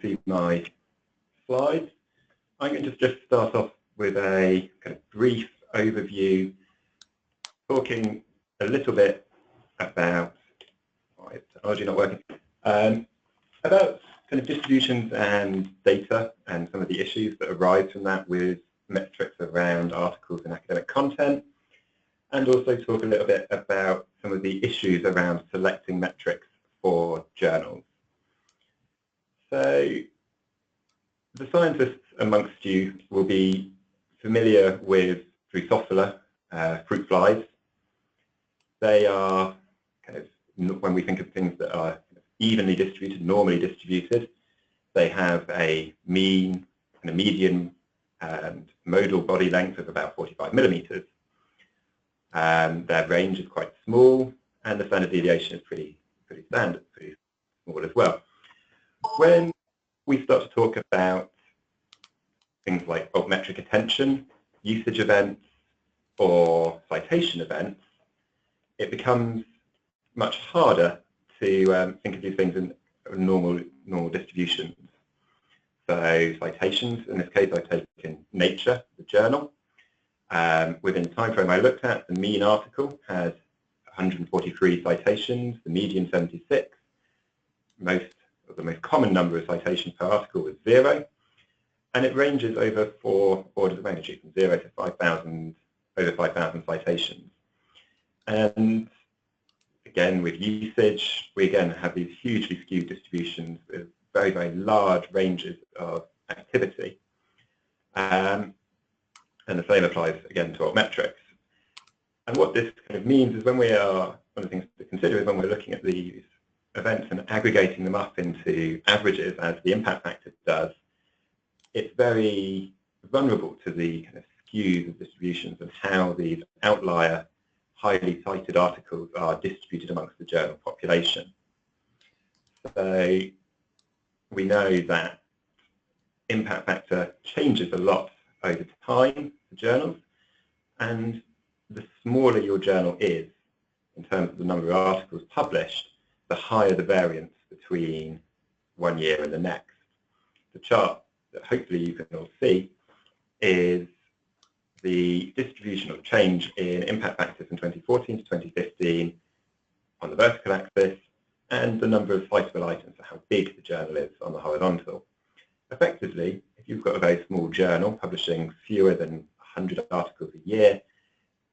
see my slides. I'm going to just start off with a kind of brief overview, talking a little bit about technology not working, about kind of distributions and data and some of the issues that arise from that with metrics around articles and academic content, and also talk a little bit about some of the issues around selecting metrics for journals. So the scientists amongst you will be familiar with Drosophila fruit flies. They are kind of, when we think of things that are evenly distributed, normally distributed, they have a mean and a median and modal body length of about 45 millimeters. Their range is quite small, and the standard deviation is pretty standard, pretty small as well. When we start to talk about things like altmetric attention, usage events, or citation events, it becomes much harder to think of these things in normal distributions. So citations, in this case I've taken Nature, the journal. Within the time frame I looked at, the mean article has 143 citations, the median 76. The most common number of citations per article was 0, and it ranges over 4 orders of magnitude, from 0 to 5,000, over 5,000 citations. And again, with usage, we again have these hugely skewed distributions with very, very large ranges of activity. And the same applies again to altmetrics. And what this kind of means is one of the things to consider is when we're looking at these events and aggregating them up into averages, as the impact factor does, it's very vulnerable to the kind of skews of distributions and how these outlier, highly cited articles are distributed amongst the journal population. So we know that impact factor changes a lot over time for journals, and the smaller your journal is in terms of the number of articles published, the higher the variance between one year and the next. The chart that hopefully you can all see is the distribution of change in impact factor from 2014 to 2015 on the vertical axis, and the number of citable items, so how big the journal is, on the horizontal. Effectively, if you've got a very small journal publishing fewer than 100 articles a year,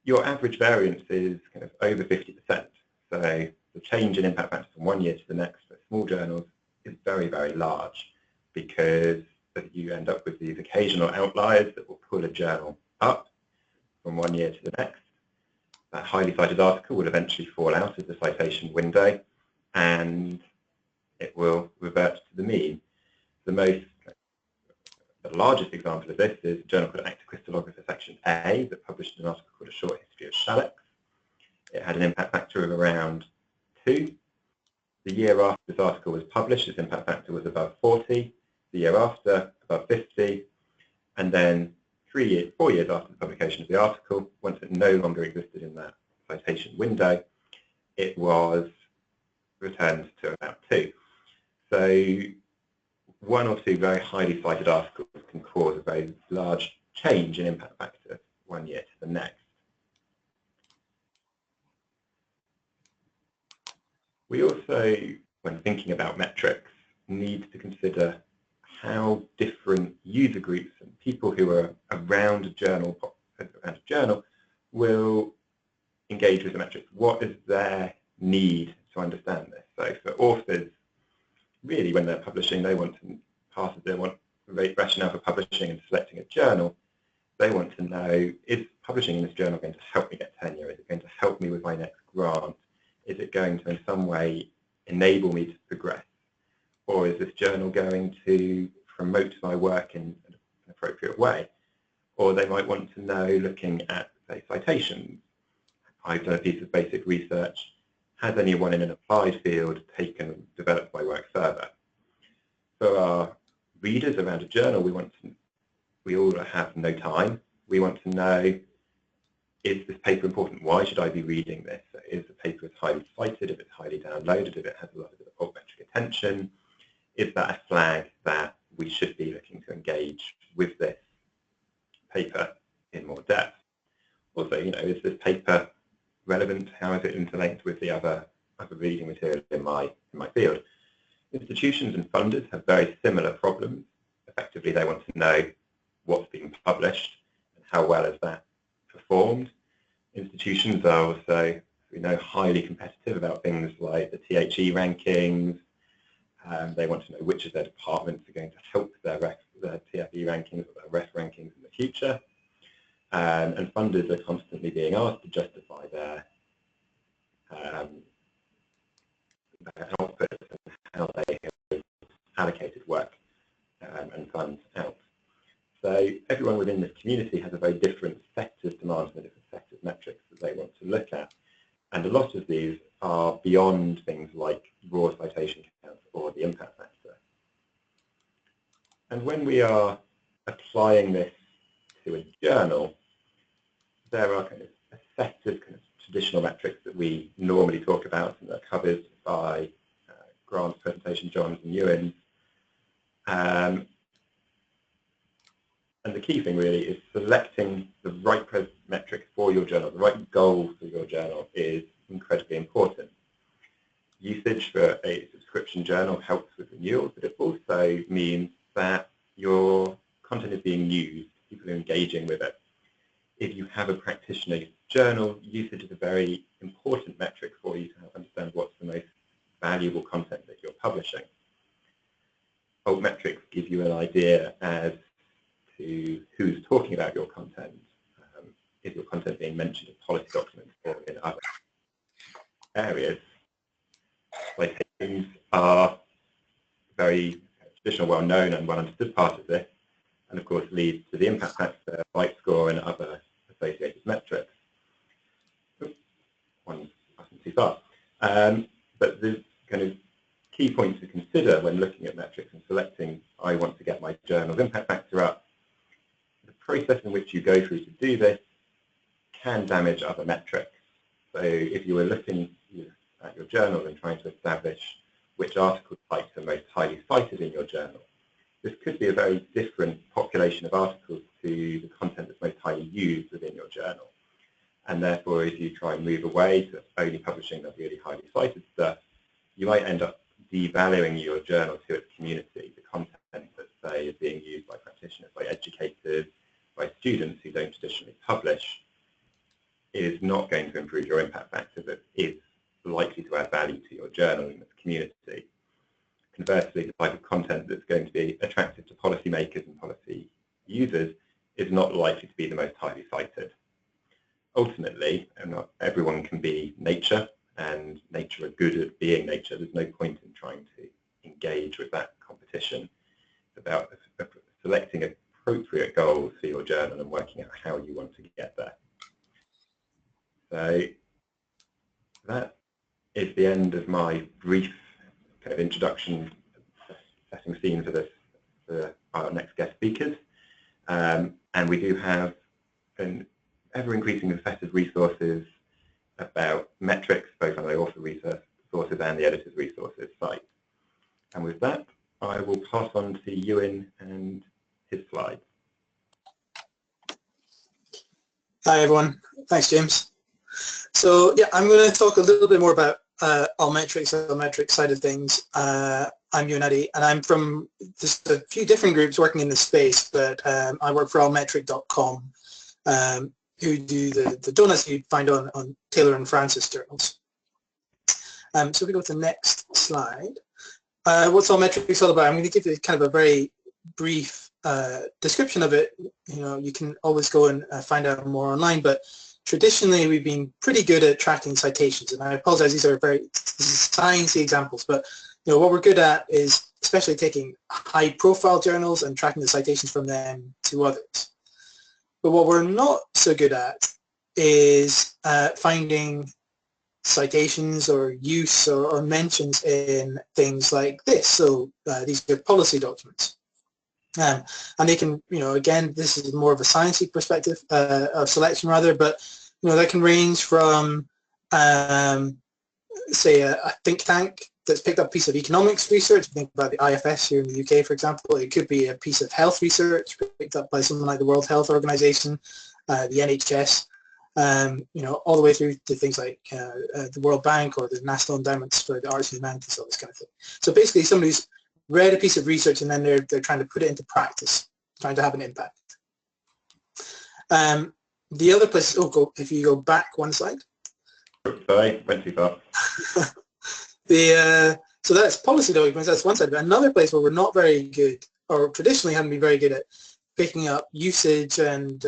your average variance is kind of over 50%. So the change in impact factor from one year to the next for small journals is very, very large, because you end up with these occasional outliers that will pull a journal up from one year to the next. That highly cited article will eventually fall out of the citation window, and it will revert to the mean. The largest example of this is a journal called Acta Crystallographer Section A that published an article called A Short History of Shallox. It had an impact factor of around 2. The year after this article was published, its impact factor was above 40. The year after, above 50. And then 4 years after the publication of the article, once it no longer existed in that citation window, it was returned to about 2. So 1 or 2 very highly cited articles can cause a very large change in impact factor 1 year to the next. We also, when thinking about metrics, need to consider how different user groups and people who are around a journal will engage with the metrics. What is their need to understand this? So for authors, really, when they're publishing, they want rationale for publishing and selecting a journal. They want to know, is publishing in this journal going to help me get tenure? Is it going to help me with my next grant? Is it going to in some way enable me to progress? Or is this journal going to promote my work in an appropriate way? Or they might want to know, looking at, say, citations. I've done a piece of basic research. Has anyone in an applied field developed my work further? For our readers around a journal, we all have no time. We want to know, is this paper important? Why should I be reading this? Is the paper highly cited, if it's highly downloaded, if it has a lot of altmetric attention? is that a flag that we should be looking to engage with this paper in more depth? Also, is this paper relevant? How is it interlinked with the other reading material in my field? Institutions and funders have very similar problems. Effectively, they want to know what's being published and how well is that performed. Institutions are also, we know, highly competitive about things like the THE rankings. They want to know which of their departments are going to help their TFE rankings or their REF rankings in the future. And funders are constantly being asked to justify their outputs and how they have allocated work and funds out. So everyone within this community has a very different set of demands and a different set of metrics that they want to look at. And a lot of these are beyond things like raw citation counts or the impact factor. And when we are applying this to a journal, there are kind of a set of traditional metrics that we normally talk about and are covered by Grant's presentation, John's and Ewan's. And the key thing really is selecting the right metric for your journal, the right goal for your journal is incredibly important. Usage for a subscription journal helps with renewals, but it also means that your content is being used, people are engaging with it. If you have a practitioner journal, usage is a very important metric for you to understand what's the most valuable content that you're publishing. Altmetrics give you an idea as to who's talking about your content. Is your content being mentioned in policy documents or in other areas? Citations are very traditional, well-known and well-understood part of this, and of course leads to the impact factor, white score, and other associated metrics. One's too fast. But the kind of key points to consider when looking at metrics and selecting, I want to get my journal's impact factor up. The process in which you go through to do this can damage other metrics. So if you were looking at your journal and trying to establish which article types are most highly cited in your journal, this could be a very different population of articles to the content that's most highly used within your journal. And therefore, if you try and move away to only publishing the really highly cited stuff, you might end up devaluing your journal to its community. The content that, say, is being used by practitioners, by educators, by students who don't traditionally publish, is not going to improve your impact factor, but is likely to add value to your journal and its community. Conversely, the type of content that's going to be attractive to policymakers and policy users is not likely to be the most highly cited. Ultimately, not everyone can be nature, and nature are good at being nature. There's no point in trying to engage with that competition. It's about selecting appropriate goals for your journal and working out how you want to get there. So that is the end of my brief kind of introduction, setting the scene for this, for our next guest speakers. And we do have an ever-increasing set of resources about metrics, both on the author resources and the editor's resources site. And with that, I will pass on to Ewan and his slides. Hi, everyone. Thanks, James. So, yeah, I'm going to talk a little bit more about Altmetrics side of things. I'm Ewan Eddy, and I'm from just a few different groups working in this space, but I work for altmetric.com, who do the donuts you'd find on Taylor and Francis journals. So we go to the next slide. What's Altmetrics all about? I'm going to give you kind of a very brief description of it. You know, you can always go and find out more online, but traditionally we've been pretty good at tracking citations, and I apologize, these are very sciencey examples, but you know what we're good at is especially taking high-profile journals and tracking the citations from them to others. But what we're not so good at is finding citations or use or mentions in things like this. So these are policy documents. And they can, you know, again, this is more of a sciencey perspective of selection rather, but, you know, that can range from, say, a think tank that's picked up a piece of economics research. Think about the IFS here in the UK, for example. It could be a piece of health research picked up by something like the World Health Organization, the NHS, all the way through to things like the World Bank or the National Endowments for the Arts and Humanities, all this kind of thing. So basically, somebody's read a piece of research and then they're trying to put it into practice, trying to have an impact. The other place, if you go back one slide. Sorry, went too far. So that's policy documents, that's one side. But another place where we're not very good, or traditionally haven't been very good at picking up usage and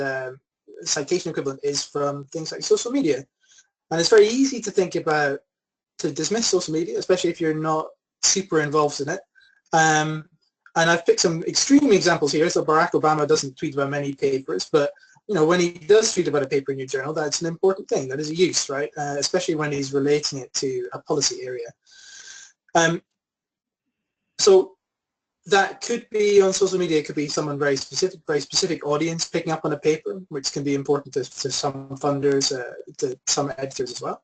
citation equivalent, is from things like social media. And it's very easy to think about, to dismiss social media, especially if you're not super involved in it. And I've picked some extreme examples here. So Barack Obama doesn't tweet about many papers, but when he does tweet about a paper in your journal, that's an important thing. That is a use, right? Especially when he's relating it to a policy area. So that could be on social media. It could be someone very specific audience picking up on a paper, which can be important to some funders, to some editors as well.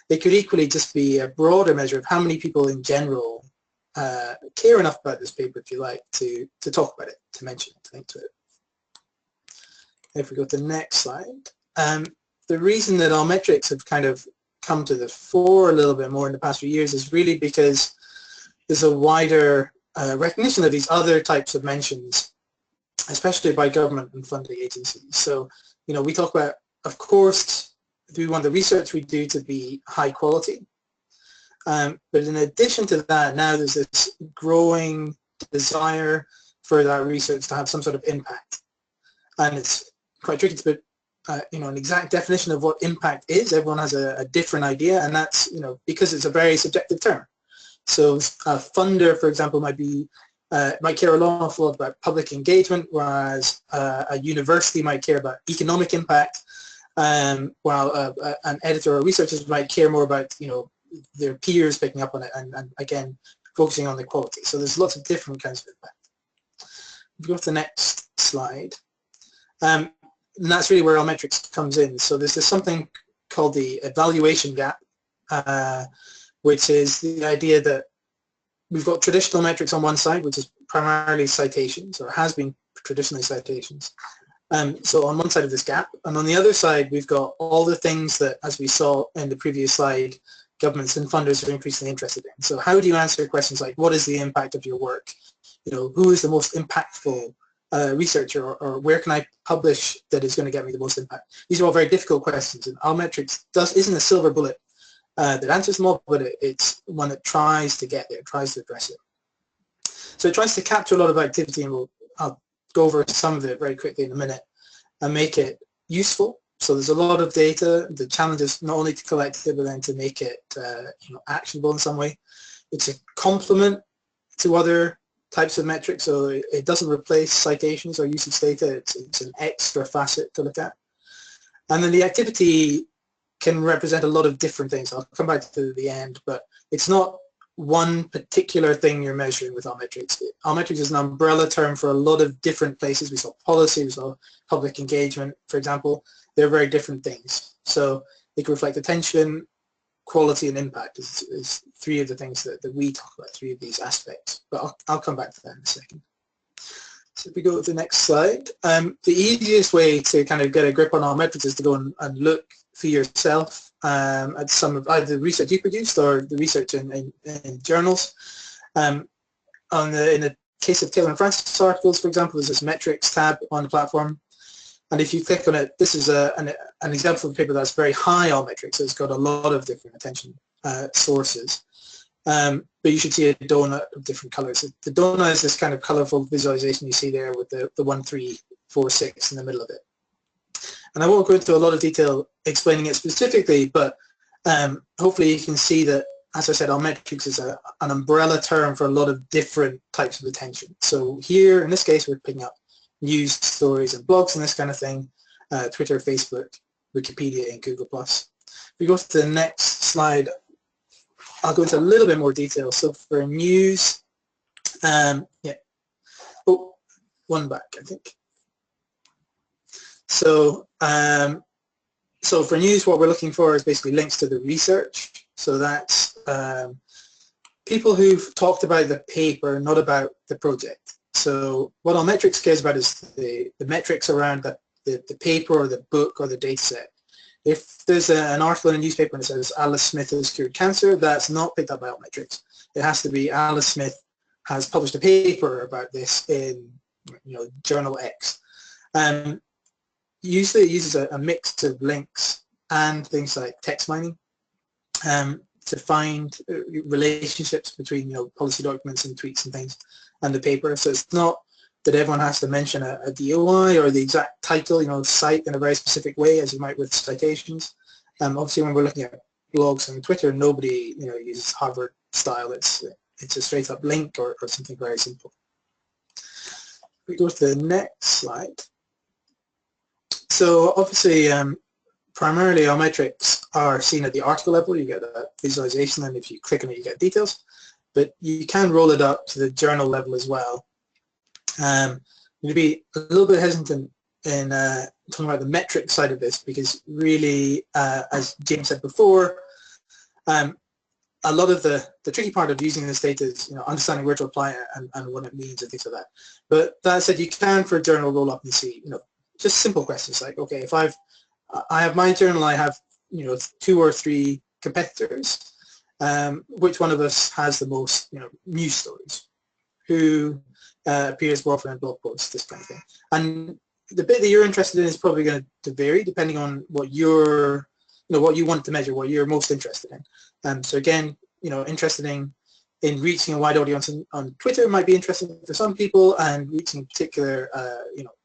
It could equally just be a broader measure of how many people in general care enough about this paper, if you like, to talk about it, to mention it, to link to it. If we go to the next slide, the reason that Altmetrics have kind of come to the fore a little bit more in the past few years is really because there's a wider recognition of these other types of mentions, especially by government and funding agencies. So, we talk about, of course, we want the research we do to be high quality. But in addition to that, now there's this growing desire for that research to have some sort of impact. And it's quite tricky to put an exact definition of what impact is. Everyone has a different idea, and that's because it's a very subjective term. So a funder, for example, might care an awful lot about public engagement, whereas a university might care about economic impact, while an editor or researchers might care more about their peers picking up on it and again focusing on the quality. So there's lots of different kinds of impact. If we go to the next slide. And that's really where Altmetrics comes in. So there's something called the evaluation gap, which is the idea that we've got traditional metrics on one side, which is primarily citations, or has been traditionally citations. So on one side of this gap, and on the other side, we've got all the things that, as we saw in the previous slide, governments and funders are increasingly interested in. So how do you answer questions like, what is the impact of your work? Who is the most impactful researcher, or where can I publish that is going to get me the most impact? These are all very difficult questions, and Altmetrics isn't a silver bullet that answers them all, but it's one that tries to get there, tries to address it. So it tries to capture a lot of activity, and I'll go over some of it very quickly in a minute, and make it useful. So there's a lot of data. The challenge is not only to collect it, but then to make it actionable in some way. It's a complement to other types of metrics, so it doesn't replace citations or usage data. It's an extra facet to look at. And then the activity can represent a lot of different things. I'll come back to the end, but it's not one particular thing you're measuring with Altmetrics. Altmetrics is an umbrella term for a lot of different places. We saw policy, we saw public engagement, for example. They're very different things. So they can reflect attention, quality, and impact is three of the things that we talk about, three of these aspects. But I'll come back to that in a second. So if we go to the next slide, the easiest way to kind of get a grip on Altmetrics is to go and look for yourself at some of either the research you produced or the research in journals. In the case of Taylor and Francis articles, for example, there's this metrics tab on the platform. And if you click on it, this is an example of a paper that's very high Altmetrics. So it's got a lot of different attention sources. But you should see a donut of different colors. The donut is this kind of colorful visualization you see there with the 1, 3, 4, 6 in the middle of it. And I won't go into a lot of detail explaining it specifically, but hopefully you can see that, as I said, Altmetrics is an umbrella term for a lot of different types of attention. So here, in this case, we're picking up news stories and blogs and this kind of thing, Twitter, Facebook, Wikipedia, and Google+. If we go to the next slide, I'll go into a little bit more detail. So for news, one back, I think. So, so for news, what we're looking for is basically links to the research. So that's people who've talked about the paper, not about the project. So what Altmetrics cares about is the metrics around the paper or the book or the data set. If there's an article in a newspaper and it says Alice Smith has cured cancer, that's not picked up by Altmetrics. It has to be Alice Smith has published a paper about this in Journal X. Usually it uses a mix of links and things like text mining to find relationships between policy documents and tweets and things and the paper. So it's not that everyone has to mention a DOI or the exact title, cite in a very specific way as you might with citations. Obviously when we're looking at blogs and Twitter, nobody uses Harvard style. It's a straight up link or something very simple. We go to the next slide. So obviously primarily Altmetrics are seen at the article level. You get a visualization, and if you click on it you get details, but you can roll it up to the journal level as well. You'd be a little bit hesitant in talking about the metric side of this, because really, as James said before, a lot of the tricky part of using this data is understanding where to apply it and what it means and things like that. But that said, you can for a journal roll up and see just simple questions like, okay, if I have my journal, I have 2 or 3 competitors. Which one of us has the most news stories? Who appears more often in blog posts? This kind of thing. And the bit that you're interested in is probably going to vary depending on what what you want to measure, what you're most interested in. So again, interested in reaching a wide audience on Twitter might be interesting for some people, and reaching a particular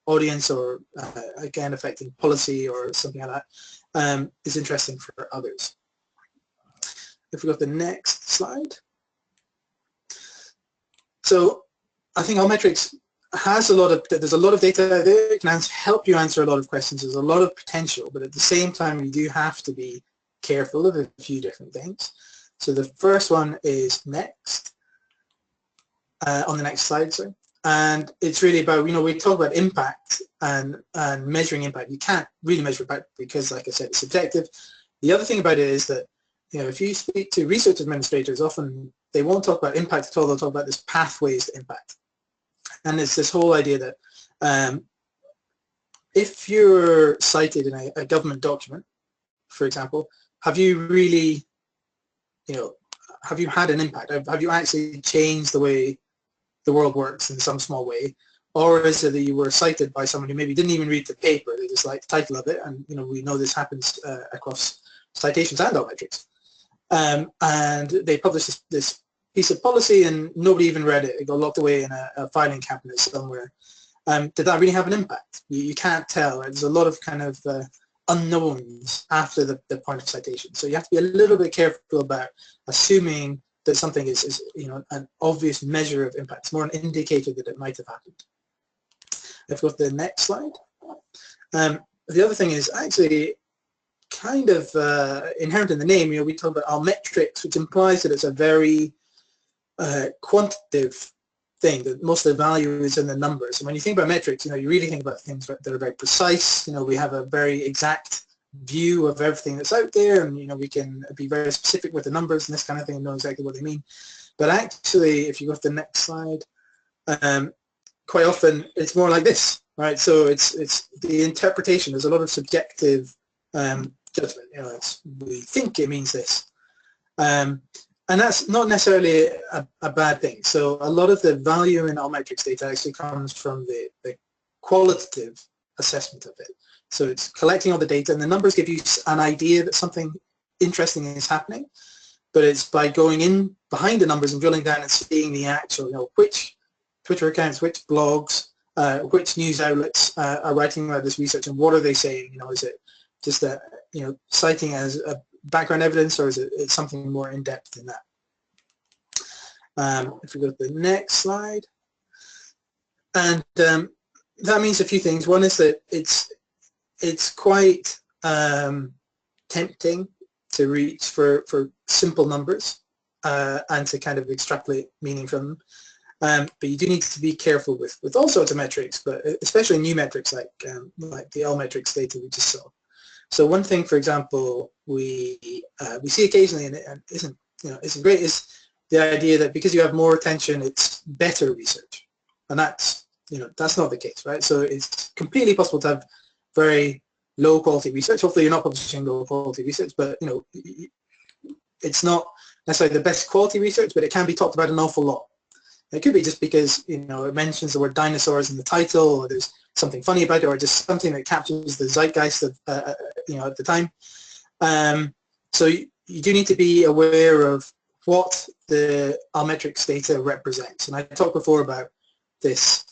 audience or again affecting policy or something like that is interesting for others. If we go to the next slide. So I think Altmetrics has there's a lot of data there. It can help you answer a lot of questions. There's a lot of potential, but at the same time you do have to be careful of a few different things. So the first one is next, on the next slide, sorry. And it's really about, we talk about impact and measuring impact. You can't really measure impact because, like I said, it's subjective. The other thing about it is that, if you speak to research administrators, often they won't talk about impact at all. They'll talk about this pathways to impact. And it's this whole idea that if you're cited in a government document, for example, have you really, have you had an impact? Have you actually changed the way the world works in some small way? Or is it that you were cited by someone who maybe didn't even read the paper, they just liked the title of it, and we know this happens across citations and Altmetrics. And they published this piece of policy and nobody even read it. It got locked away in a filing cabinet somewhere. Did that really have an impact? You can't tell. There's a lot of kind of unknowns after the point of citation. So you have to be a little bit careful about assuming that something is an obvious measure of impact. It's more an indicator that it might have happened. If we go to the next slide. The other thing is actually kind of inherent in the name. We talk about Altmetrics, which implies that it's a very quantitative thing, that most of the value is in the numbers. And when you think about metrics, you really think about things that are very precise. We have a very exact view of everything that's out there, and we can be very specific with the numbers and this kind of thing and know exactly what they mean. But actually, if you go to the next slide, quite often it's more like this, right? So it's the interpretation. There's a lot of subjective judgment. We think it means this. And that's not necessarily a bad thing. So a lot of the value in Altmetrics data actually comes from the qualitative assessment of it. So it's collecting all the data, and the numbers give you an idea that something interesting is happening, but it's by going in behind the numbers and drilling down and seeing the actual, which Twitter accounts, which blogs, which news outlets are writing about this research, and what are they saying? Is it just citing as a background evidence, or is it something more in depth than that? If we go to the next slide, and that means a few things. One is that it's quite tempting to reach for simple numbers and to kind of extrapolate meaning from them. But you do need to be careful with all sorts of metrics, but especially new metrics like the Altmetrics data we just saw. So one thing, for example, we see occasionally, and it isn't great, is the idea that because you have more attention, it's better research, and that's not the case, right? So it's completely possible to have very low quality research. Hopefully, you're not publishing low quality research, but it's not necessarily the best quality research, but it can be talked about an awful lot. It could be just because it mentions the word dinosaurs in the title, or there's something funny about it, or just something that captures the zeitgeist of at the time. So you do need to be aware of what the Altmetrics data represents. And I talked before about this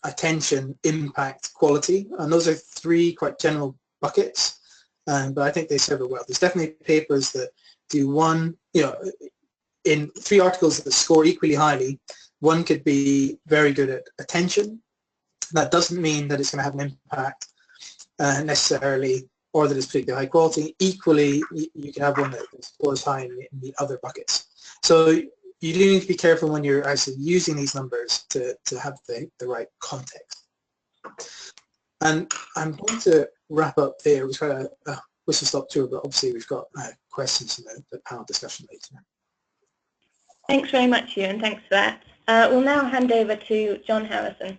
attention, impact, quality, and those are three quite general buckets, but I think they serve it well. There's definitely papers that do one, in 3 articles that score equally highly, one could be very good at attention. That doesn't mean that it's going to have an impact necessarily, or that it's particularly high quality. Equally, you can have one that scores high in the other buckets. So you do need to be careful when you're actually using these numbers to have the right context. And I'm going to wrap up there. We've got a whistle-stop tour, but obviously we've got questions in the panel discussion later. Thanks very much, Ewan. Thanks for that. We'll now hand over to John Harrison.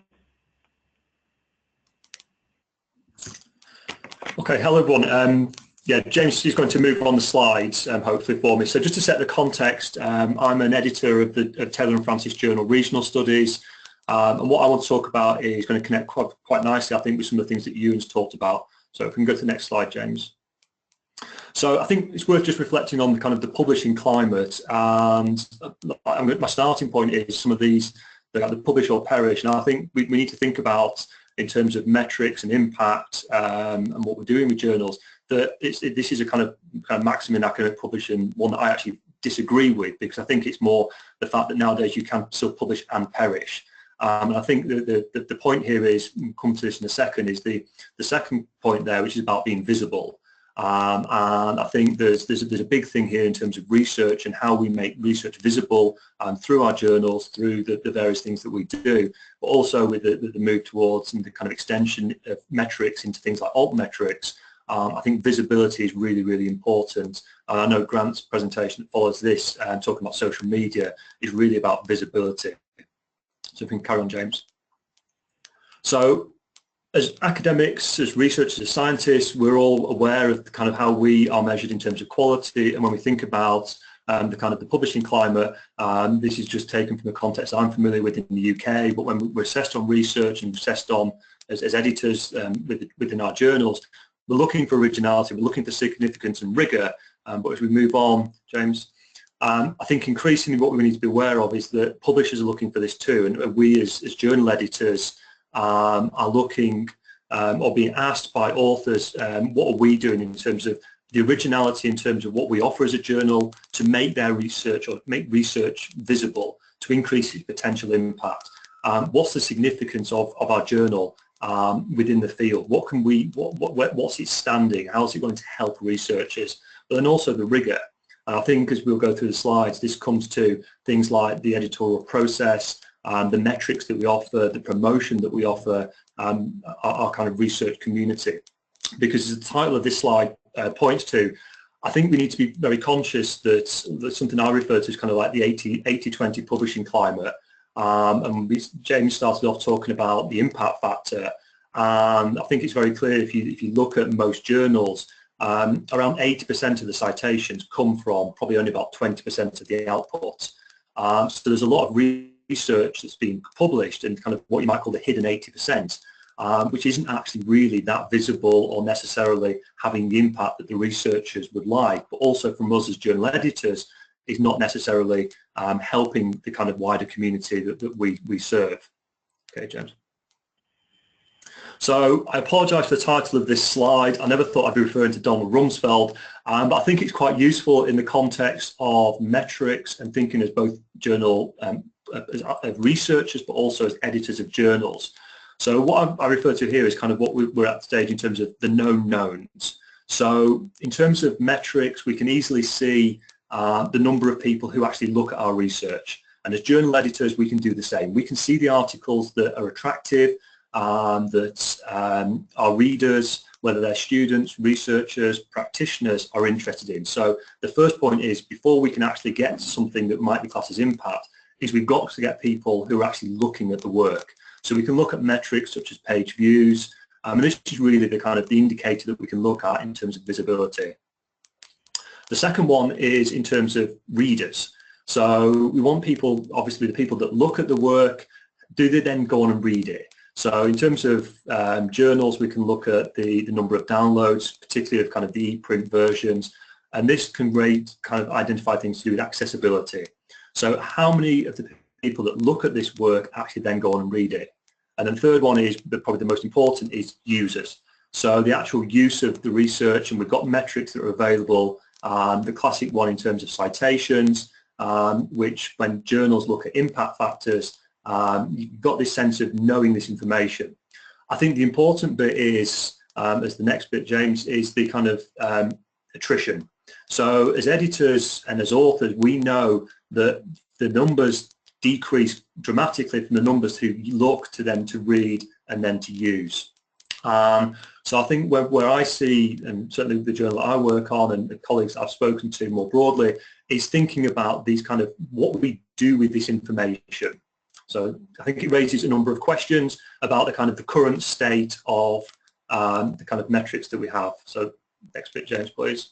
Okay, hello everyone. Yeah, James is going to move on the slides, hopefully for me. So just to set the context, I'm an editor of the Taylor and Francis Journal Regional Studies, and what I want to talk about is going to connect quite nicely, I think, with some of the things that Ewan's talked about. So if we can go to the next slide, James. So I think it's worth just reflecting on the kind of the publishing climate, and my starting point is some of these, the publish or perish, and I think we need to think about, in terms of metrics and impact and what we're doing with journals, that this is a kind of maximum in academic publishing, one that I actually disagree with, because I think it's more the fact that nowadays you can still publish and perish. And I think the point here is, we'll come to this in a second, is the second point there, which is about being visible. And I think there's a big thing here in terms of research and how we make research visible through our journals, through the various things that we do, but also with the move towards the kind of extension of metrics into things like altmetrics. I think visibility is really, really important. And I know Grant's presentation that follows this, talking about social media, is really about visibility. So if we can carry on, James. So as academics, as researchers, as scientists, we're all aware of the kind of how we are measured in terms of quality. And when we think about the kind of the publishing climate, this is just taken from the context I'm familiar with in the UK, but when we're assessed on research and assessed on as editors within our journals, we're looking for originality, we're looking for significance and rigor. But as we move on, James, I think increasingly what we need to be aware of is that publishers are looking for this too, and we as journal editors are looking or being asked by authors, what are we doing in terms of the originality, in terms of what we offer as a journal to make their research or make research visible, to increase its potential impact. What's the significance of our journal within the field? What can we, what's its standing? How's it going to help researchers? But then also the rigor. And I think as we'll go through the slides, this comes to things like the editorial process, the metrics that we offer, the promotion that we offer, our kind of research community. Because as the title of this slide points to, I think we need to be very conscious that something I refer to as kind of like the 80-20 publishing climate. And James started off talking about the impact factor. And I think it's very clear if you look at most journals, around 80% of the citations come from probably only about 20% of the output. So there's a lot of research that's being published and kind of what you might call the hidden 80%, which isn't actually really that visible or necessarily having the impact that the researchers would like, but also from us as journal editors is not necessarily helping the kind of wider community that we serve. Okay, James. So I apologise for the title of this slide. I never thought I'd be referring to Donald Rumsfeld, but I think it's quite useful in the context of metrics and thinking as both journal as researchers, but also as editors of journals. So what I refer to here is kind of what we're at the stage in terms of the known knowns. So in terms of metrics, we can easily see the number of people who actually look at our research. And as journal editors, we can do the same. We can see the articles that are attractive, that our readers whether they're students, researchers, practitioners are interested in. So the first point is, before we can actually get to something that might be classed as impact, is we've got to get people who are actually looking at the work. So we can look at metrics such as page views, and this is really the kind of the indicator that we can look at in terms of visibility. The second one is in terms of readers. So we want people, obviously the people that look at the work, do they then go on and read it? So in terms of journals, we can look at the number of downloads, particularly of kind of the e-print versions, and this can kind of identify things to do with accessibility. So how many of the people that look at this work actually then go on and read it? And then the third one is probably the most important, is users. So the actual use of the research, and we've got metrics that are available. The classic one in terms of citations, which when journals look at impact factors, you've got this sense of knowing this information. I think the important bit is, as the next bit, James, is the kind of attrition. So as editors and as authors, we know that the numbers decrease dramatically from the numbers who look to them to read and then to use. So I think where I see, and certainly the journal that I work on and the colleagues I've spoken to more broadly, is thinking about these kind of what we do with this information. So I think it raises a number of questions about the kind of the current state of the kind of metrics that we have. So next bit, James, please.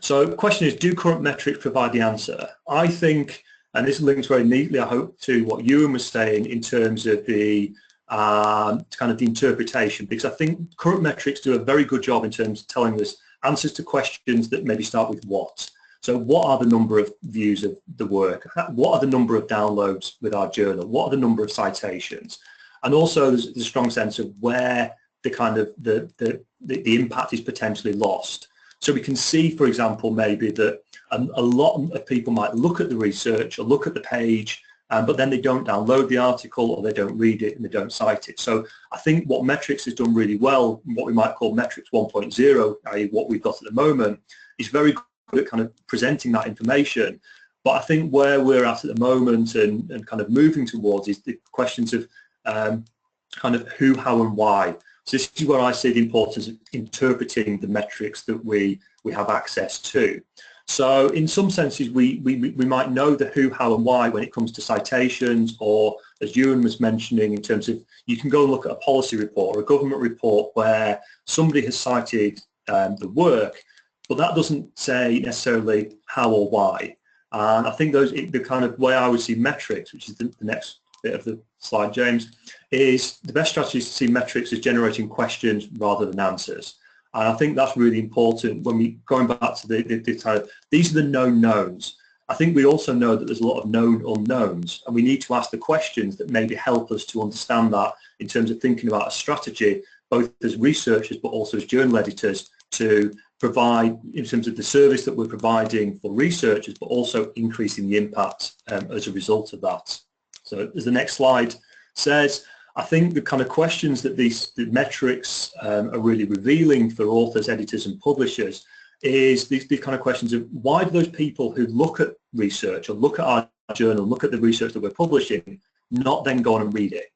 So the question is, do current metrics provide the answer? I think, and this links very neatly, I hope, to what Ewan was saying in terms of the kind of the interpretation, because I think current metrics do a very good job in terms of telling us answers to questions that maybe start with what. So what are the number of views of the work? What are the number of downloads with our journal? What are the number of citations? And also there's a strong sense of where the kind of the impact is potentially lost. So we can see, for example, maybe that a lot of people might look at the research or look at the page, but then they don't download the article or they don't read it and they don't cite it. So I think what Metrics has done really well, what we might call Metrics 1.0, i.e. what we've got at the moment, is very good at kind of presenting that information. But I think where we're at the moment and kind of moving towards is the questions of kind of who, how and why. So this is where I see the importance of interpreting the metrics that we have access to. So in some senses, we might know the who, how and why when it comes to citations, or as Ewan was mentioning, in terms of you can go and look at a policy report or a government report where somebody has cited the work, but that doesn't say necessarily how or why. And I think the kind of way I would see metrics, which is the next bit of the slide, James, is the best strategy is to see metrics as generating questions rather than answers. And I think that's really important when we going back to the kind of, these are the known knowns. I think we also know that there's a lot of known unknowns, and we need to ask the questions that maybe help us to understand that in terms of thinking about a strategy, both as researchers but also as journal editors, to provide in terms of the service that we're providing for researchers, but also increasing the impact as a result of that. So as the next slide says, I think the kind of questions that the metrics are really revealing for authors, editors and publishers is these kind of questions of why do those people who look at research or look at our journal, look at the research that we're publishing, not then go on and read it?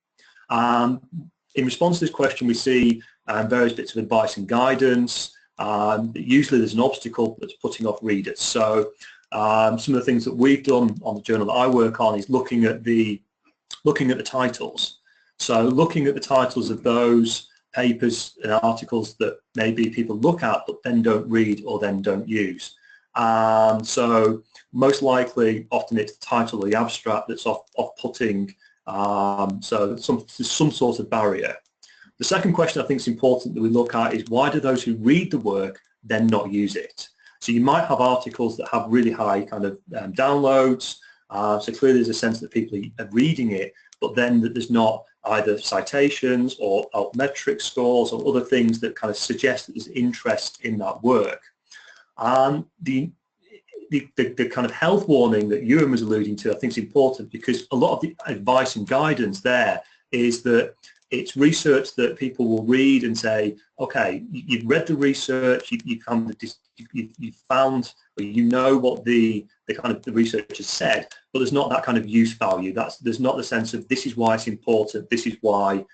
In response to this question, we see various bits of advice and guidance. Usually there's an obstacle that's putting off readers. So some of the things that we've done on the journal that I work on is looking at the titles. So looking at the titles of those papers and articles that maybe people look at but then don't read or then don't use. So most likely often it's the title or the abstract that's off-putting, so there's some sort of barrier. The second question I think is important that we look at is why do those who read the work then not use it? So you might have articles that have really high kind of downloads, so clearly there's a sense that people are reading it, but then that there's not either citations or altmetric scores or other things that kind of suggest that there's interest in that work. And the kind of health warning that Ewan was alluding to I think is important, because a lot of the advice and guidance there is that it's research that people will read and say, okay, you've read the research, you've found, or you know what the kind of the research has said, but there's not that kind of use value. There's not the sense of this is why it's important, this is why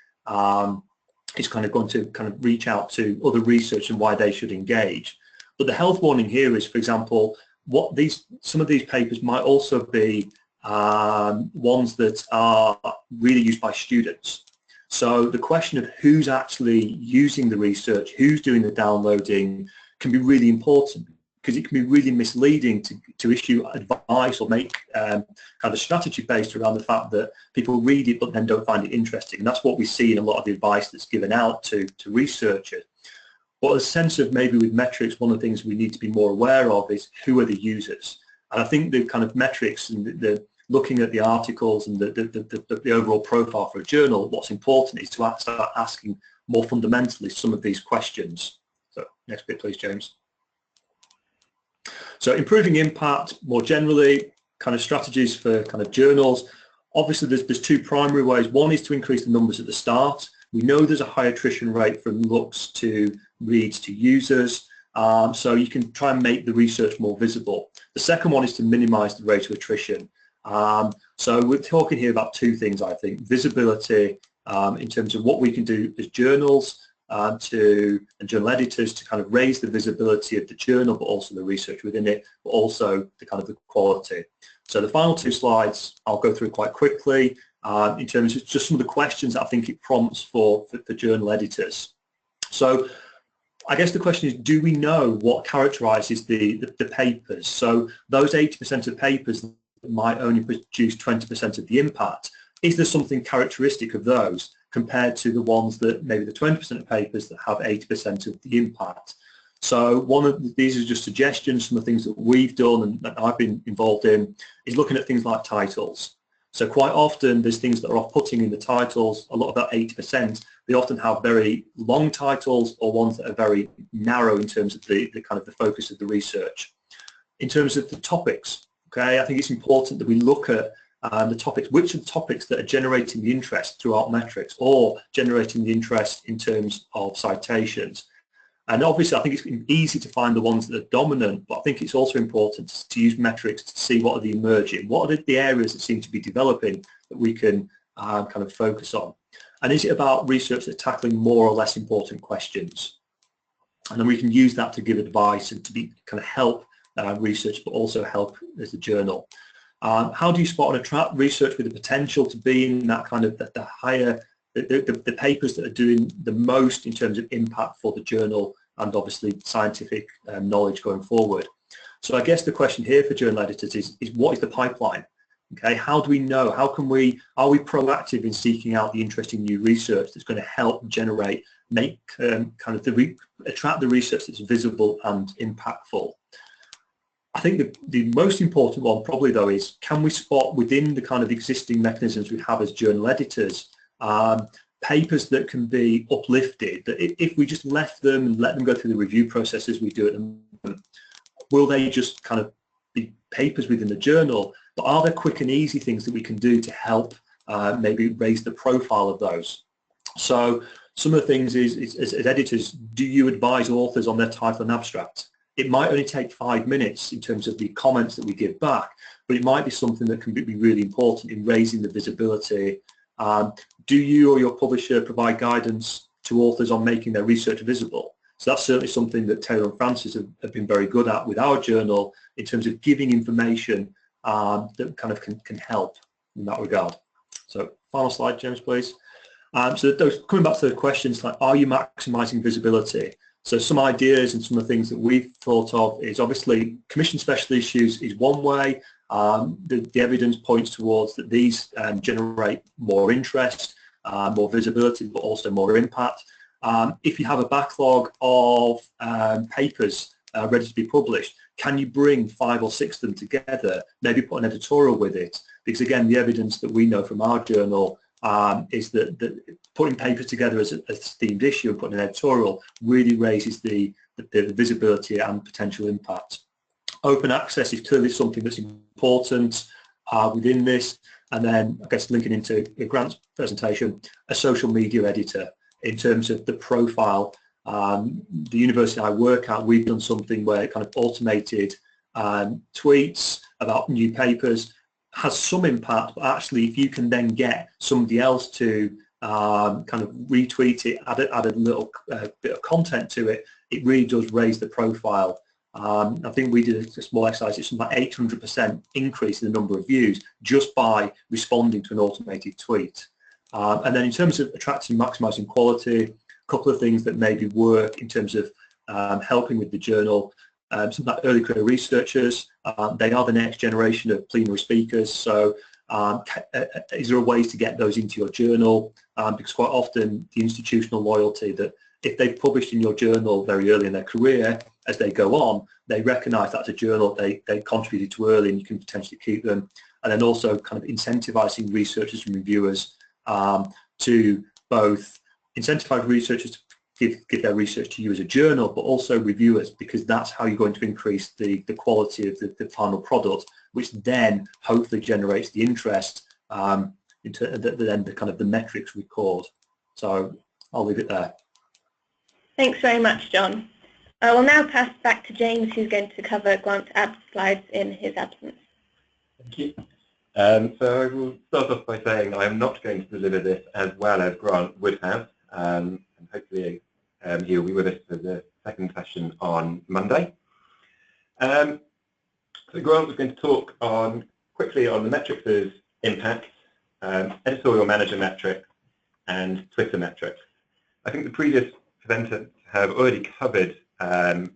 is kind of going to kind of reach out to other research and why they should engage. But the health warning here is, for example, some of these papers might also be ones that are really used by students. So the question of who's actually using the research, who's doing the downloading, can be really important, because it can be really misleading to issue advice or make kind of strategy based around the fact that people read it but then don't find it interesting. And that's what we see in a lot of the advice that's given out to researchers. But a sense of maybe with metrics, one of the things we need to be more aware of is who are the users. And I think the kind of metrics and the looking at the articles and the overall profile for a journal, what's important is to start asking more fundamentally some of these questions. So next bit, please, James. So improving impact more generally, kind of strategies for kind of journals. Obviously, there's two primary ways. One is to increase the numbers at the start. We know there's a high attrition rate from looks to reads to users, so you can try and make the research more visible. The second one is to minimize the rate of attrition. So we're talking here about two things, I think. Visibility in terms of what we can do as journals and journal editors to kind of raise the visibility of the journal, but also the research within it, but also the kind of the quality. So the final two slides I'll go through quite quickly in terms of just some of the questions that I think it prompts for journal editors. So I guess the question is, do we know what characterizes the papers? So those 80% of papers that might only produce 20% of the impact, is there something characteristic of those compared to the ones that maybe the 20% of papers that have 80% of the impact? So these are just suggestions. Some of the things that we've done and that I've been involved in is looking at things like titles. So quite often there's things that are off-putting in the titles. A lot of that 80%, they often have very long titles or ones that are very narrow in terms of the kind of the focus of the research. In terms of the topics, okay, I think it's important that we look at the topics, which are the topics that are generating the interest through Altmetrics or generating the interest in terms of citations. And obviously I think it's easy to find the ones that are dominant, but I think it's also important to use metrics to see what are the emerging, what are the areas that seem to be developing that we can kind of focus on. And is it about research that's tackling more or less important questions? And then we can use that to give advice and to be kind of help research, but also help as a journal. How do you spot and attract research with the potential to be in that kind of the higher, the papers that are doing the most in terms of impact for the journal and obviously scientific knowledge going forward? So I guess the question here for journal editors is what is the pipeline? Okay, how do we know? Are we proactive in seeking out the interesting new research that's going to help generate, make kind of attract the research that's visible and impactful? I think the most important one probably though is, can we spot within the kind of existing mechanisms we have as journal editors papers that can be uplifted, that if we just left them and let them go through the review processes we do at the moment, will they just kind of be papers within the journal? But are there quick and easy things that we can do to help maybe raise the profile of those? So some of the things is as editors, do you advise authors on their title and abstract? It might only take 5 minutes in terms of the comments that we give back, but it might be something that can be really important in raising the visibility. Do you or your publisher provide guidance to authors on making their research visible? So that's certainly something that Taylor and Francis have been very good at with our journal in terms of giving information that kind of can help in that regard. So final slide, James, please. So those, coming back to the questions like, are you maximising visibility? So some ideas and some of the things that we've thought of is obviously commission special issues is one way. The evidence points towards that these generate more interest, more visibility, but also more impact. If you have a backlog of papers ready to be published, can you bring 5 or 6 of them together, maybe put an editorial with it? Because again, the evidence that we know from our journal is that putting papers together as a themed issue and putting an editorial really raises the visibility and potential impact. Open access is clearly something that's important within this, and then I guess linking into Grant's presentation, a social media editor in terms of the profile. The university I work at, we've done something where it kind of automated tweets about new papers has some impact, but actually if you can then get somebody else to kind of retweet it, add a little bit of content to it, it really does raise the profile. I think we did a small exercise, it's about 800% increase in the number of views just by responding to an automated tweet. And then in terms of attracting and maximising quality, a couple of things that maybe work in terms of helping with the journal. Some like early career researchers, they are the next generation of plenary speakers, so is there a way to get those into your journal? Because quite often the institutional loyalty that if they've published in your journal very early in their career, as they go on, they recognise that's a journal they contributed to early and you can potentially keep them. And then also kind of incentivising researchers and reviewers to both incentivise researchers to give their research to you as a journal, but also reviewers, because that's how you're going to increase the quality of the final product, which then hopefully generates the interest into then the kind of the metrics record. So I'll leave it there. Thanks very much, John. I will now pass back to James, who's going to cover Grant's slides in his absence. Thank you. So I will start off by saying I am not going to deliver this as well as Grant would have, and hopefully he'll be with us for the second session on Monday. So Grant was going to talk quickly on the metrics' impact, editorial manager metrics, and Twitter metrics. I think the previous presenters have already covered the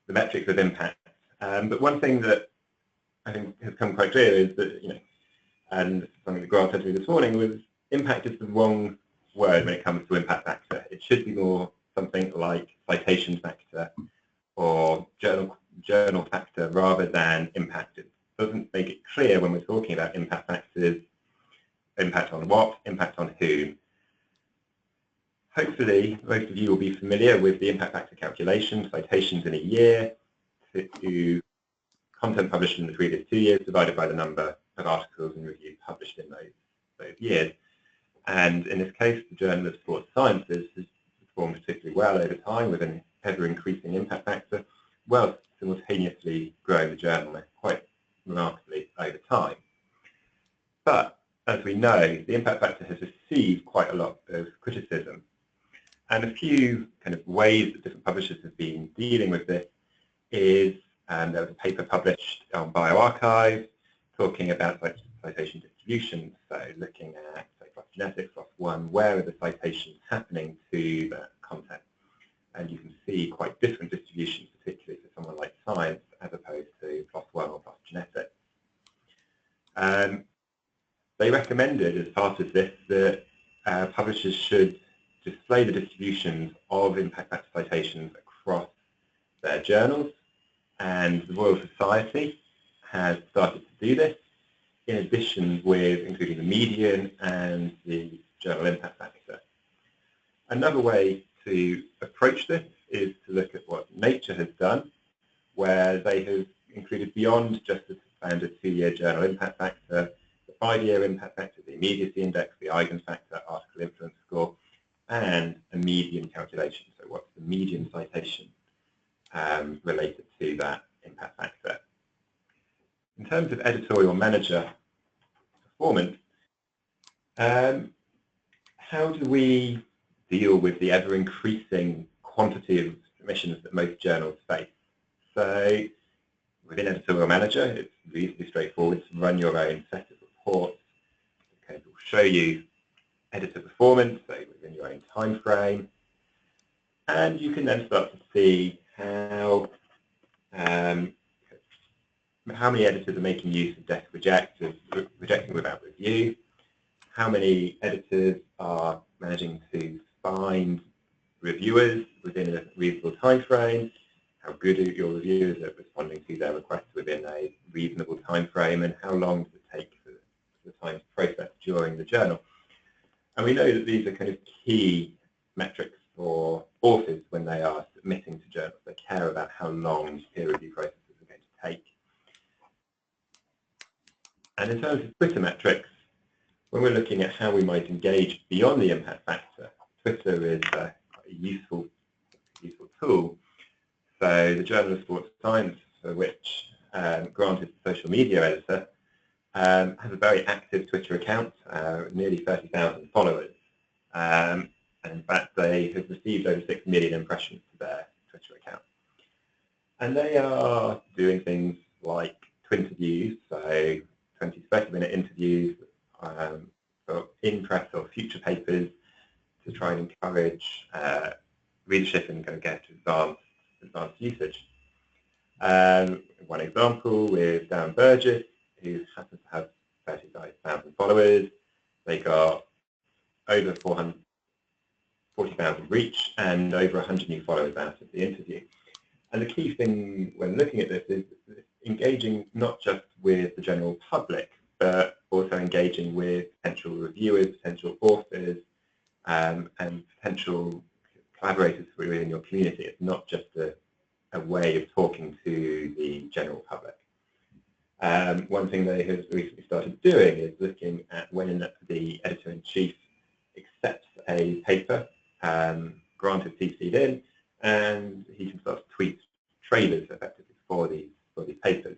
metrics of impact, but one thing that I think has come quite clear is that, and something that Grant said to me this morning, was impact is the wrong word when it comes to impact factor. It should be more something like citation factor or journal factor rather than impact. It doesn't make it clear when we're talking about impact factors, impact on what, impact on whom. Hopefully, most of you will be familiar with the impact factor calculation, citations in a year to content published in the previous 2 years divided by the number of articles and reviews published in those years. And in this case, the Journal of Sports Sciences has performed particularly well over time with an ever-increasing impact factor, whilst simultaneously growing the journal quite remarkably over time. But as we know, the impact factor has received quite a lot of criticism. And a few kind of ways that different publishers have been dealing with this is, there was a paper published on bioRxiv talking about citation distribution, so looking at, say, PLOS Genetics, PLOS One, where are the citations happening to that content? And you can see quite different distributions, particularly for someone like Science, as opposed to PLOS One or PLOS Genetics. They recommended, as part of this, that publishers should display the distributions of impact factor citations across their journals, and the Royal Society has started to do this, in addition with including the median and the journal impact factor. Another way to approach this is to look at what Nature has done, where they have included beyond just the standard 2-year journal impact factor, the 5-year impact factor, the immediacy index, the eigenfactor, article influence score, and a median calculation. So what's the median citation related to that impact factor? In terms of editorial manager performance, how do we deal with the ever-increasing quantity of submissions that most journals face? So within editorial manager, it's reasonably straightforward to run your own set of reports. Okay, we'll show you editor performance, so within your own time frame, and you can then start to see how many editors are making use of desk reject, rejecting without review, how many editors are managing to find reviewers within a reasonable time frame, how good your reviewers are responding to their requests within a reasonable time frame, and how long does it take for the time to process during the journal. And we know that these are kind of key metrics for authors when they are submitting to journals. They care about how long peer review processes are going to take. And in terms of Twitter metrics, when we're looking at how we might engage beyond the impact factor, Twitter is a useful tool. So the Journal of Sports Science, for which Grant is the social media editor, has a very active Twitter account, nearly 30,000 followers. and in fact they have received over 6 million impressions to their Twitter account. And they are doing things like Twinterviews, so 20 to 30-minute interviews for in-press or future papers to try and encourage readership and kind of get advanced usage. One example with Dan Burgess, who happens to have 35,000 followers. They got over 40,000 reach and over 100 new followers out of the interview. And the key thing when looking at this is engaging not just with the general public, but also engaging with potential reviewers, potential authors, and potential collaborators within your community. It's not just a way of talking to the general public. One thing they have recently started doing is looking at when the editor-in-chief accepts a paper, Grant is CC'd in, and he can start to tweet trailers effectively for these papers.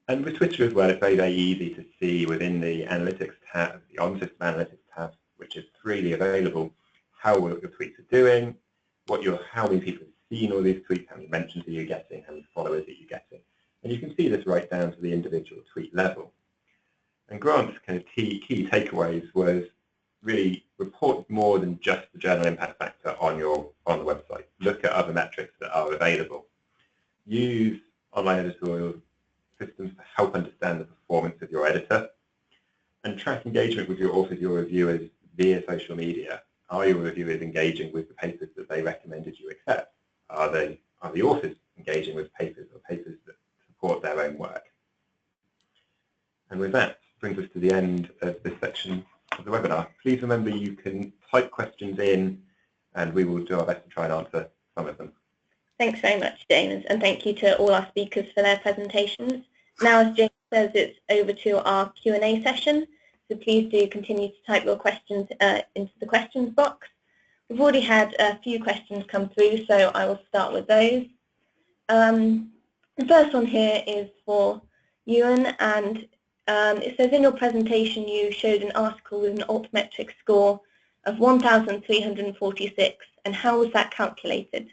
And with Twitter as well, it's very, very easy to see within the analytics tab, the on-system analytics tab, which is freely available, how well your tweets are doing, how many people have seen all these tweets, how many mentions are you getting, how many followers are you getting. And you can see this right down to the individual tweet level. And Grant's kind of key takeaways was really report more than just the journal impact factor on the website. Look at other metrics that are available. Use online editorial systems to help understand the performance of your editor, and track engagement with your authors, your reviewers via social media. Are your reviewers engaging with the papers that they recommended you accept? Are the authors engaging with papers or papers that support their own work? And with that, brings us to the end of this section of the webinar. Please remember you can type questions in and we will do our best to try and answer some of them. Thanks very much, James, and thank you to all our speakers for their presentations. Now, as James says, it's over to our Q&A session, so please do continue to type your questions into the questions box. We've already had a few questions come through, so I will start with those. The first one here is for Ewan, and it says in your presentation you showed an article with an altmetric score of 1,346, and how was that calculated?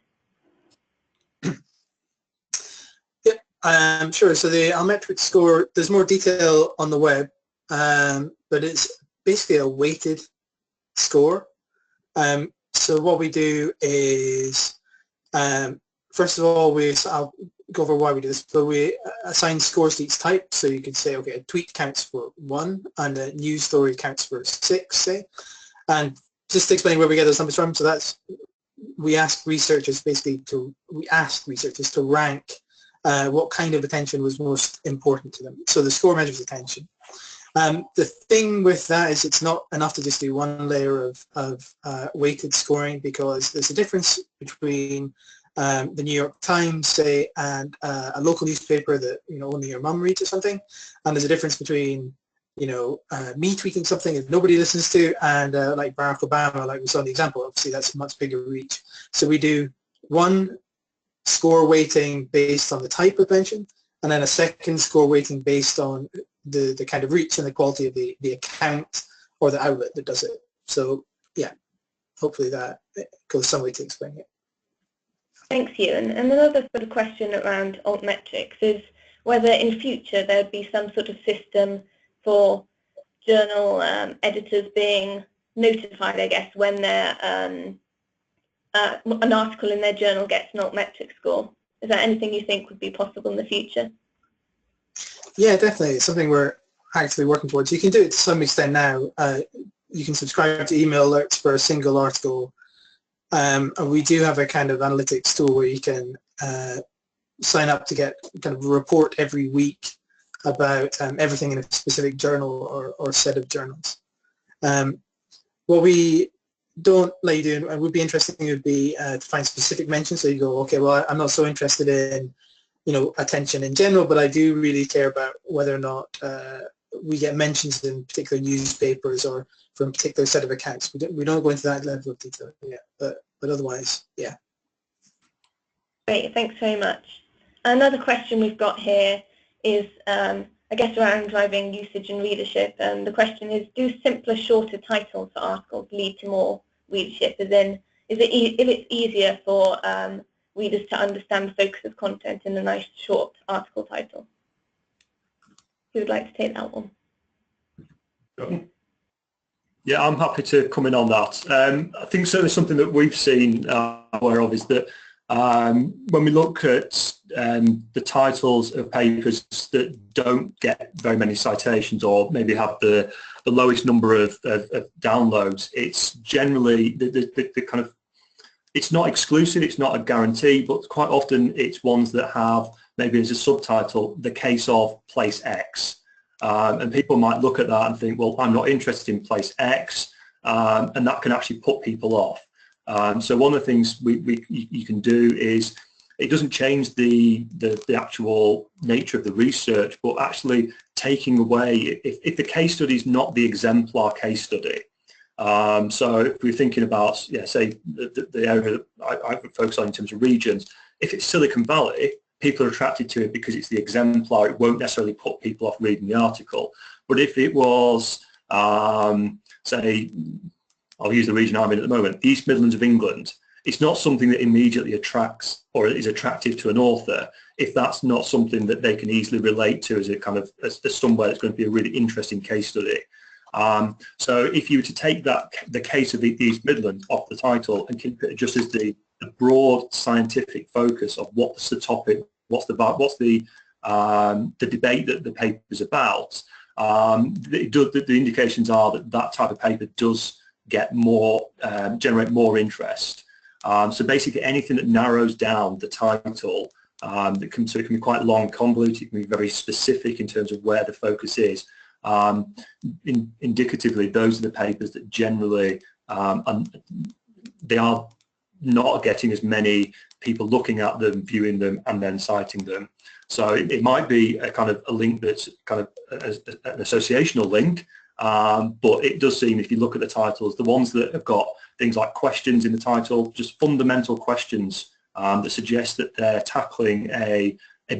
Sure. So the altmetric score, there's more detail on the web, but it's basically a weighted score. So what we do is, first of all, I'll go over why we do this, but we assign scores to each type. So you could say, okay, a tweet counts for 1 and a news story counts for 6, say. And just to explain where we get those numbers from, so we asked researchers to rank what kind of attention was most important to them. So the score measures attention. The thing with that is it's not enough to just do one layer of weighted scoring, because there's a difference between the New York Times, say, and a local newspaper that only your mum reads or something, and there's a difference between me tweeting something that nobody listens to and like Barack Obama, like we saw in the example. Obviously that's a much bigger reach. So we do one score weighting based on the type of mention, and then a second score weighting based on the kind of reach and the quality of the account or the outlet that does it. So yeah, hopefully that goes some way to explain it. Thanks, Ewan. And another sort of question around altmetrics is whether in future there'd be some sort of system for journal editors being notified, I guess, when an article in their journal gets an altmetric score. Is that anything you think would be possible in the future? Yeah, definitely. It's something we're actively working towards. You can do it to some extent now. You can subscribe to email alerts for a single article. And we do have a kind of analytics tool where you can sign up to get kind of a report every week about everything in a specific journal or set of journals. What we don't let you do, and would be interesting, would be to find specific mentions. So you go, okay, well, I'm not so interested in attention in general, but I do really care about whether or not we get mentions in particular newspapers or from a particular set of accounts. We don't go into that level of detail yet, but otherwise, yeah. Great, thanks very much. Another question we've got here is, I I guess, around driving usage and readership. And the question is, do simpler, shorter titles for articles lead to more readership? As in, if it's easier for readers to understand the focus of content in a nice, short article title? Who would like to take that one? Yeah, I'm happy to come in on that. I think certainly something that we've seen aware of is that when we look at the titles of papers that don't get very many citations or maybe have the lowest number of downloads, it's generally the kind of, it's not exclusive, it's not a guarantee, but quite often it's ones that have maybe as a subtitle, the case of place X. And people might look at that and think, well, I'm not interested in place X, and that can actually put people off. So one of the things you can do is, it doesn't change the actual nature of the research, but actually taking away, if the case study is not the exemplar case study. So if we're thinking about, say, the area that I focus on in terms of regions, if it's Silicon Valley, people are attracted to it because it's the exemplar. It won't necessarily put people off reading the article. But if it was, say, I'll use the region I'm in at the moment, the East Midlands of England, it's not something that immediately attracts or is attractive to an author if that's not something that they can easily relate to as a kind of as somewhere that's going to be a really interesting case study. So if you were to take the case of the East Midlands off the title and keep it just as the broad scientific focus of what's the topic, what's the debate that the paper is about, the indications are that type of paper does get more, generate more interest. So basically anything that narrows down the title, it can be quite long, convoluted, it can be very specific in terms of where the focus is. Indicatively, those are the papers that generally, they are not getting as many people looking at them, viewing them, and then citing them. So it might be a kind of a link that's kind of an associational link, but it does seem, if you look at the titles, the ones that have got things like questions in the title, just fundamental questions that suggest that they're tackling a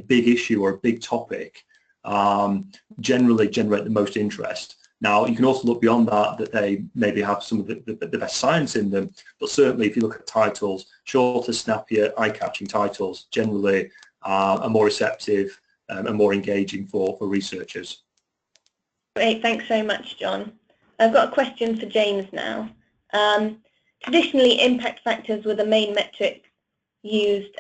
big issue or a big topic, generally generate the most interest. Now, you can also look beyond that they maybe have some of the best science in them, but certainly if you look at titles, shorter, snappier, eye-catching titles generally are more receptive and more engaging for researchers. Great, thanks very much, John. I've got a question for James now. Traditionally, impact factors were the main metric used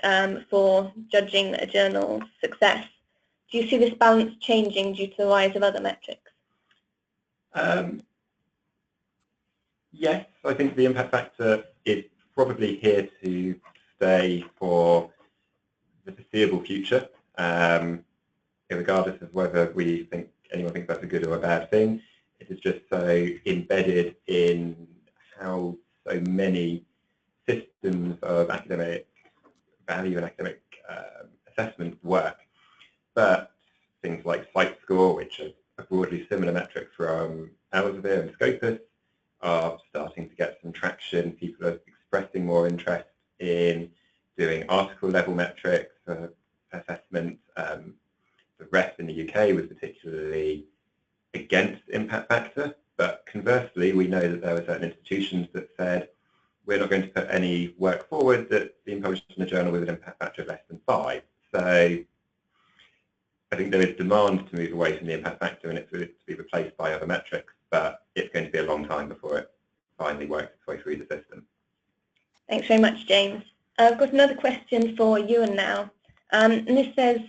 for judging a journal's success. Do you see this balance changing due to the rise of other metrics? Yes, I think the impact factor is probably here to stay for the foreseeable future, regardless of whether anyone thinks that's a good or a bad thing. It is just so embedded in how so many systems of academic value and academic assessment work. But things like Site Score, which are a broadly similar metric from Elsevier and Scopus, are starting to get some traction. People are expressing more interest in doing article level metrics for assessment. The REF in the UK was particularly against impact factor, but conversely, we know that there were certain institutions that said, we're not going to put any work forward that's being published in a journal with an impact factor of less than 5. So I think there is demand to move away from the impact factor and it to be replaced by other metrics, but it's going to be a long time before it finally works its way through the system. Thanks very much, James. I've got another question for Ewan now. And this says,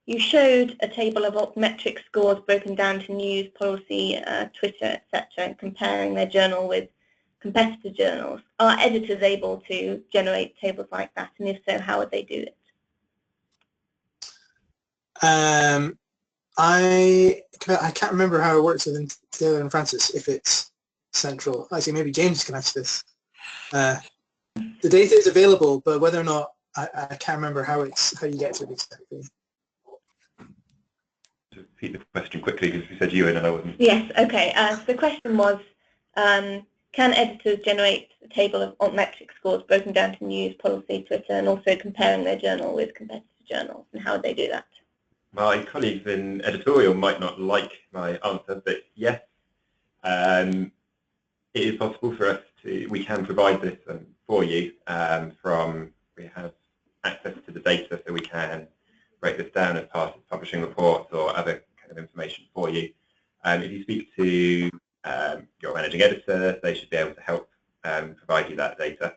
you showed a table of altmetric scores broken down to news, policy, Twitter, etc., and comparing their journal with competitor journals. Are editors able to generate tables like that? And if so, how would they do it? I can't remember how it works within Taylor and Francis, if it's central. Actually, maybe James can answer this. The data is available, but whether or not, I can't remember how you get to it exactly. To repeat the question quickly, because you said Ewan and I wasn't. Yes, okay. So the question was, can editors generate a table of altmetric scores broken down to news, policy, Twitter, and also comparing their journal with competitor journals, and how would they do that? My colleagues in editorial might not like my answer, but yes, it is possible for us to, we can provide this for you we have access to the data, so we can break this down as part of publishing reports or other kind of information for you. If you speak to your managing editor, they should be able to help provide you that data.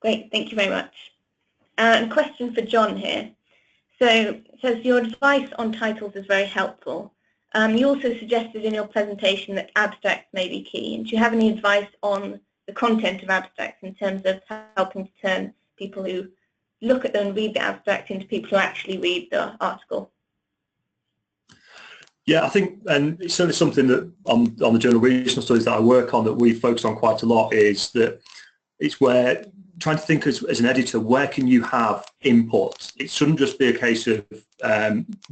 Great, thank you very much. And question for John here. So it says your advice on titles is very helpful. You also suggested in your presentation that abstracts may be key. And do you have any advice on the content of abstracts in terms of helping to turn people who look at them and read the abstract into people who actually read the article? Yeah, I think, and it's certainly something that on the Journal Regional Studies that I work on that we focus on quite a lot, is that it's where trying to think as an editor, where can you have input? It shouldn't just be a case of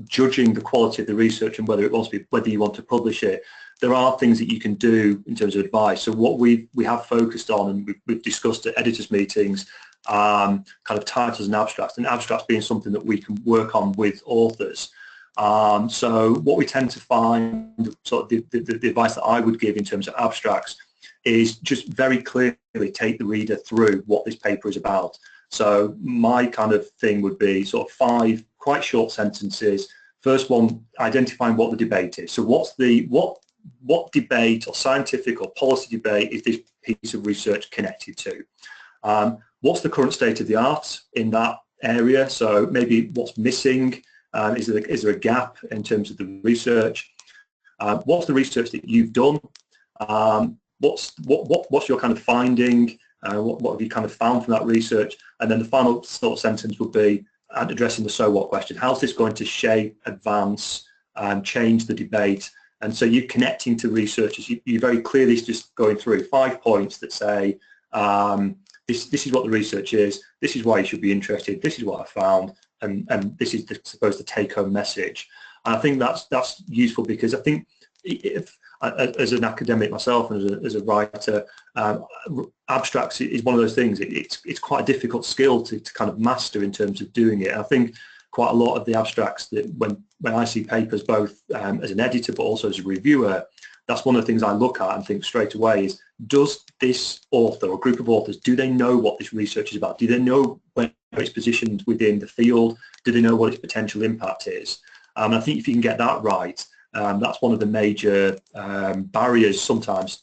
judging the quality of the research and whether you want to publish it. There are things that you can do in terms of advice. So what we have focused on, and we've discussed at editors' meetings, kind of titles and abstracts being something that we can work on with authors. So what we tend to find, sort of the advice that I would give in terms of abstracts, is just very clearly take the reader through what this paper is about. So my kind of thing would be sort of 5 quite short sentences. First one, identifying what the debate is. So what debate or scientific or policy debate is this piece of research connected to? What's the current state of the art in that area? So maybe what's missing? Is there a gap in terms of the research? What's the research that you've done? What's your kind of finding? What have you kind of found from that research? And then the final sort of sentence would be addressing the so what question. How's this going to shape, advance, change the debate? And so you're connecting to researchers. You're very clearly just going through 5 points that say, this is what the research is, this is why you should be interested, this is what I found, and this is the take-home message. And I think that's useful, because I think if, as an academic myself and as a writer, abstracts is one of those things. It's quite a difficult skill to kind of master in terms of doing it. And I think quite a lot of the abstracts that when I see papers, both as an editor but also as a reviewer, that's one of the things I look at and think straight away is, does this author or group of authors, do they know what this research is about? Do they know where it's positioned within the field? Do they know what its potential impact is? I think if you can get that right, that's one of the major barriers sometimes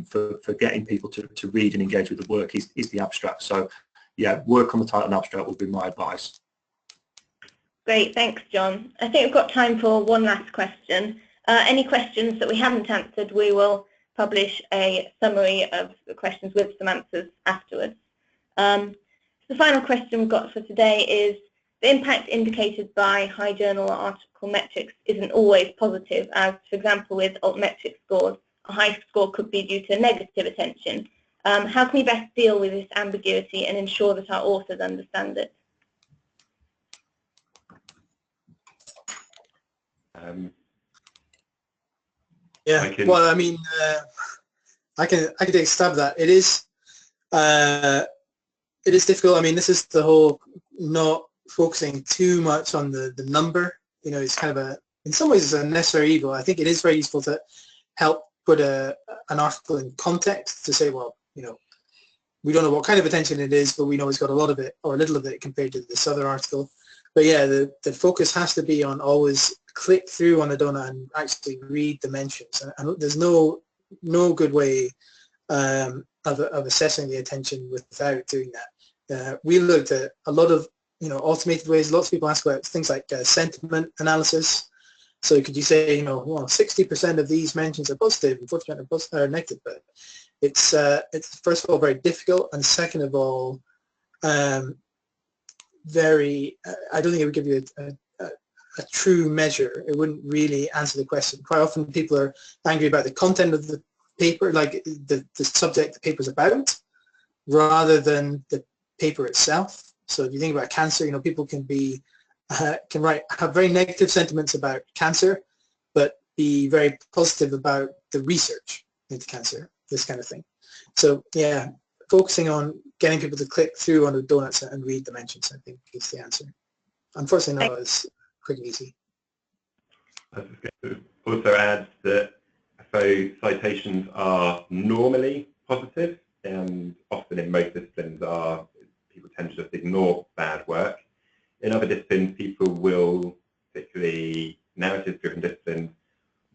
for getting people to read and engage with the work is the abstract. So yeah, work on the title and abstract would be my advice. Great, thanks John. I think we've got time for one last question. Any questions that we haven't answered, we will publish a summary of the questions with some answers afterwards. The final question we've got for today is, the impact indicated by high journal article metrics isn't always positive, as for example with altmetric scores, a high score could be due to negative attention. How can we best deal with this ambiguity and ensure that our authors understand it? Yeah, well, I mean, I can take a stab at that. It is difficult. I mean, this is the whole not focusing too much on the number. You know, it's kind of in some ways it's a necessary evil. I think it is very useful to help put an article in context, to say, well, you know, we don't know what kind of attention it is, but we know it's got a lot of it or a little of it compared to this other article. But yeah, the focus has to be on always click through on the donut and actually read the mentions. And there's no good way of assessing the attention without doing that. We looked at a lot of automated ways. Lots of people ask about things like sentiment analysis. So could you say, you know, well, 60% of these mentions are positive and 40% are negative? But it's first of all very difficult, and second of all, I don't think it would give you a true measure. It wouldn't really answer the question. Quite often people are angry about the content of the paper, like the subject the paper's about, rather than the paper itself. So if you think about cancer, you know, people can have very negative sentiments about cancer, but be very positive about the research into cancer, this kind of thing. So yeah, focusing on getting people to click through on the donuts and read the mentions, I think, is the answer. Unfortunately, not as quick and easy. I was just going to also add that so citations are normally positive, and often in most disciplines people tend to just ignore bad work. In other disciplines, people will, particularly narrative-driven disciplines,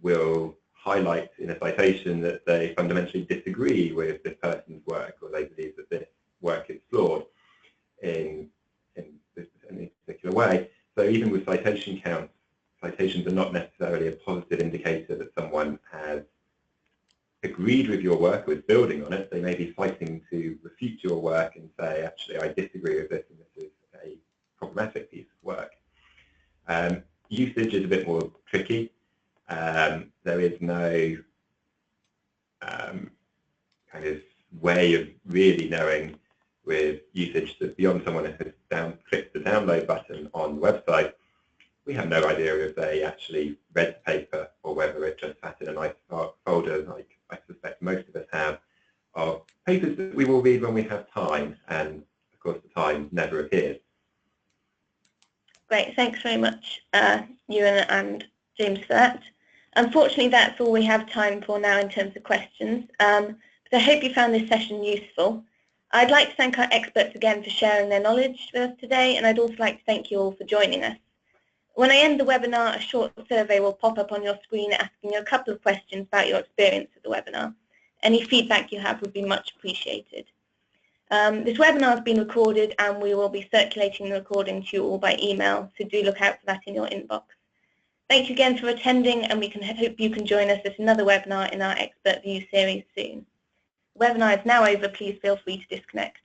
will highlight in a citation that they fundamentally disagree with this person's work, or they believe that this work is flawed in a particular way. So even with citation counts, citations are not necessarily a positive indicator that someone has agreed with your work or is building on it. They may be citing to refute your work and say, actually, I disagree with this and this is a problematic piece of work. Usage is a bit more tricky. There is no kind of way of really knowing with usage that beyond someone who has clicked the download button on the website. We have no idea if they actually read the paper or whether it just sat in a nice folder, like I suspect most of us have, of papers that we will read when we have time, and of course the time never appears. Great, thanks very much, Ewan and James, for that. Unfortunately, that's all we have time for now in terms of questions, but I hope you found this session useful. I'd like to thank our experts again for sharing their knowledge with us today, and I'd also like to thank you all for joining us. When I end the webinar, a short survey will pop up on your screen asking you a couple of questions about your experience of the webinar. Any feedback you have would be much appreciated. This webinar has been recorded, and we will be circulating the recording to you all by email, so do look out for that in your inbox. Thank you again for attending, and we hope you can join us at another webinar in our Expert View series soon. The webinar is now over. Please feel free to disconnect.